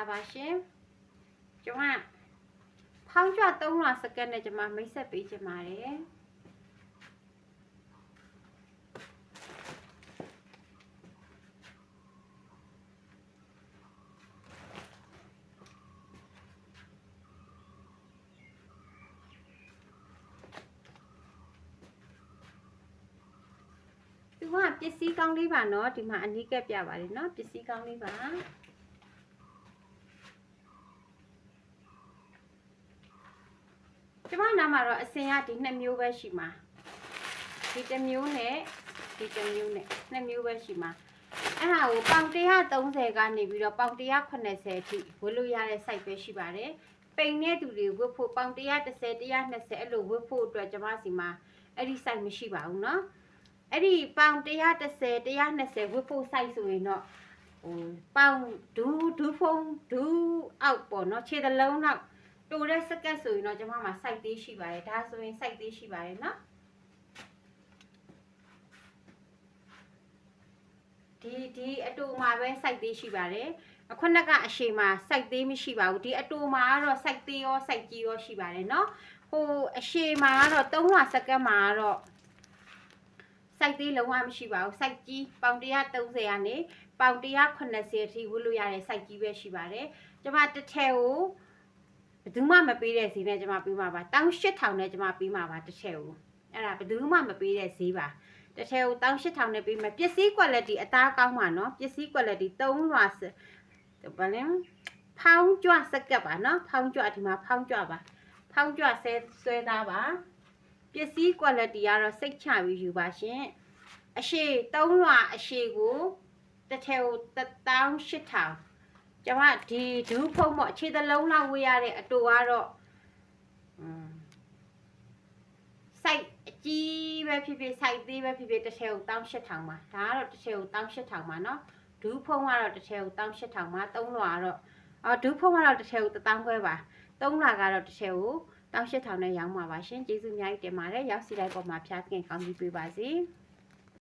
ပါရှင်ကျွန်မဖောင်းကြ3လစက္ကန့်နဲ့ကျွန်မမိတ်ဆက်ပေးချင်ပါတယ်ဒီမှာပစ္စည်းကောင်းလေးပါနော်ဒီမှာအနီးကပ်ပြပါတယ်နော်ပစ္စည်းကောင်းလေးပါကျမနာမှာတော့အစင်ရဒီ2မျိုးပဲရှိမှာဒီ1မျိုးနဲ့ဒီ1မျိုးနဲ့2မျိုးပဲရှိမှာအဲ့ဒါကိုပေါင်130ကနေပြီးတော့ပေါင်180အထိဝတ်လို့ရတဲ့ site ပဲရှိပါတယ်ပိန်တဲ့သူတွေဝတ်ဖို့ပေါင်130 120အဲ့လိုဝတ်ဖို့အတွက်ကျမစီမှာအဲ့ဒီ site မရှိပါဘူးเนาะအဲ့ဒီပေါင်130 120ဝတ်ဖို့ site ဆိုရင်တော့ဟိုပေါင်ဒူးဖုံးဒူးအောက်ပေါ့เนาะခြေသလုံးနောက်တိုးတဲ့စကတ်ဆိုရင်တော့ကျွန်မမှာ site သေးရှိပါတယ်ဒါဆိုရင် site သေးရှိပါတယ်เนาะဒီအတူမှာပဲ site သေးရှိပါတယ်ခုနကအရှိမှာ site သေးမရှိပါဘူးဒီအတူမှာကတော့ site သေးရော site ကြီးရောရှိပါတယ်เนาะဟိုအရှိမှာကတော့3လစကတ်မှာကတော့ site သေးလုံးဝမရှိပါဘူး site ကြီးပေါင်130ကနေပေါင်180အထိဝတ်လို့ရတဲ့ site ကြီးပဲရှိပါတယ်ကျွန်မတစ်ထည်ကိုဘယ်သူမှမပေးတဲ့ဈေးနဲ့ကျွန်မပေးမှာပါ18000နဲ့ကျွန်မပေးမှာပါတစ်ထည်ကိုအဲ့ဒါဘယ်သူမှမပေးတဲ့ဈေးပါတစ်ထည်ကို18000နဲ့ပေးမယ်ပစ္စည်း quality အသားကောင်းပါနော်ပစ္စည်း quality 3လွှာဘာလဲဖောင်းကြွစကပ်ပါနော်ဖောင်းကြွဒီမှာဖောင်းကြွပါဖောင်းကြွဆွဲသားပါပစ္စည်း quality ကတော့စိတ်ချပြီးယူပါရှင်အရှိ3လွှာအရှိကိုတစ်ထည်ကို18000ကျွန်မဒီဒူးဖုံးပေါ့ခြေသလုံးလောက်ဝေးရတဲ့အတူကတော့စိုက်အကြီးပဲဖြစ်ဖြစ်စိုက်သေးပဲဖြစ်ဖြစ်တစ်ထည်ကို18000ပါဒါကတော့တစ်ထည်ကို18000ပါเนาะဒူးဖုံးကတော့တစ်ထည်ကို18000ပါ3လွှာကတော့ဒူးဖုံးကတော့တစ်ထည်ကို1000ခွဲပါ3လွှာကတော့တစ်ထည်ကို18000နဲ့ရောင်းပါပါရှင်ကျေးဇူးအများကြီးတင်ပါတယ်ရောက်စီလိုက်ပေါ်မှာဖျားခင်ကောင်းကြီးပေးပါစေ